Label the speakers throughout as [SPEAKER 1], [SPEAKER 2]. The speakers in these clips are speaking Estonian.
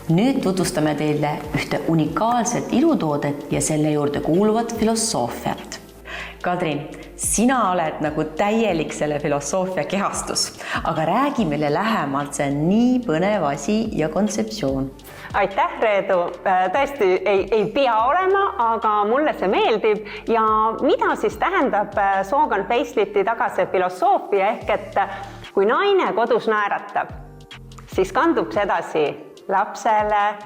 [SPEAKER 1] Nüüd tutvustame teile ühte unikaalset ilutoodet ja selle juurde kuuluvat filosoofiat. Kadrin, sina oled nagu täielik selle filosoofia kehastus, aga räägi meile lähemalt, see on nii põnev asi ja kontseptsioon.
[SPEAKER 2] Aitäh, Reedu. Tõesti ei pea olema, aga mulle see meeldib. Ja mida siis tähendab Sogan facelifti taga see filosoofia ehk et kui naine kodus naeratab, siis kandub see edasi lapsele,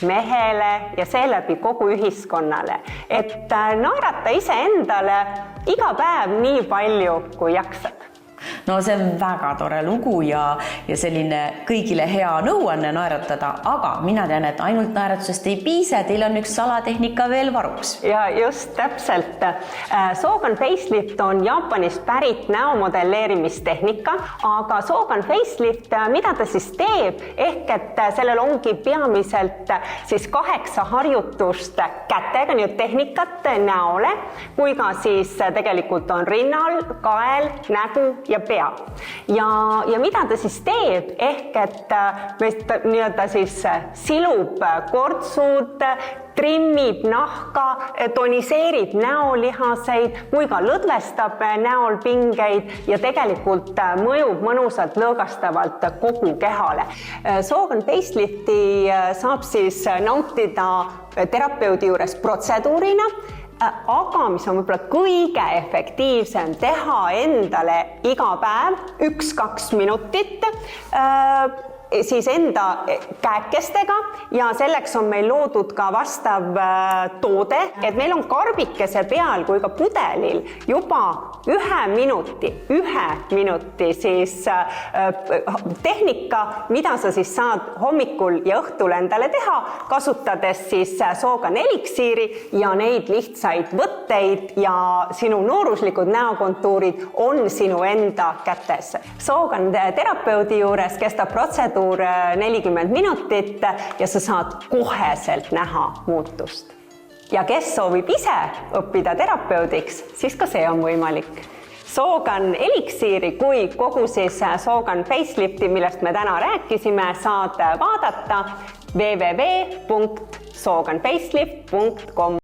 [SPEAKER 2] mehele ja seeläbi kogu ühiskonnale. Et naerata iseendale iga päev nii palju, kui jaksad.
[SPEAKER 1] No see on väga tore lugu ja selline kõigile hea nõuanne naeratada, aga mina tean, et ainult naeratusest ei piisa, teil on üks salatehnika veel varuks.
[SPEAKER 2] Ja just täpselt. Sogan facelift on Jaapanist pärit näomodelleerimistehnika, aga Sogan facelift, mida ta siis teeb, ehk et sellel ongi peamiselt siis 8 harjutust kätega, nii tehnikat näole, kui ka siis tegelikult on rinnal, kael, nägu ja pea. Ja mida ta siis teeb, ehk et meist nii-öelda siis silub kortsud, trimmib nahka, toniseerib näolihaseid, kui ka lõdvestab näol pingeid ja tegelikult mõjub mõnusalt lõõgastavalt kogu kehale. Sogan facelifti saab siis nautida terapeudi juures protseduurina, aga mis on võib-olla kõige efektiivsem teha endale iga päev 1-2 minutit siis enda käekestega ja selleks on meil loodud ka vastav toode, et meil on karbikese peal kui ka pudelil juba 1 minuti siis tehnika, mida sa siis saad hommikul ja õhtul endale teha, kasutades siis Sogan eliksiiri ja neid lihtsaid võtteid ja sinu nooruslikud näokontuurid on sinu enda kätes. Sogan terapeudi juures kestab protseduur 40 minutit ja sa saad koheselt näha muutust. Ja kes soovib ise õppida terapeudiks, siis ka see on võimalik. Sogan eliksiiri kui kogu siis Sogan facelifti, millest me täna rääkisime, saad vaadata www.soganfacelift.com.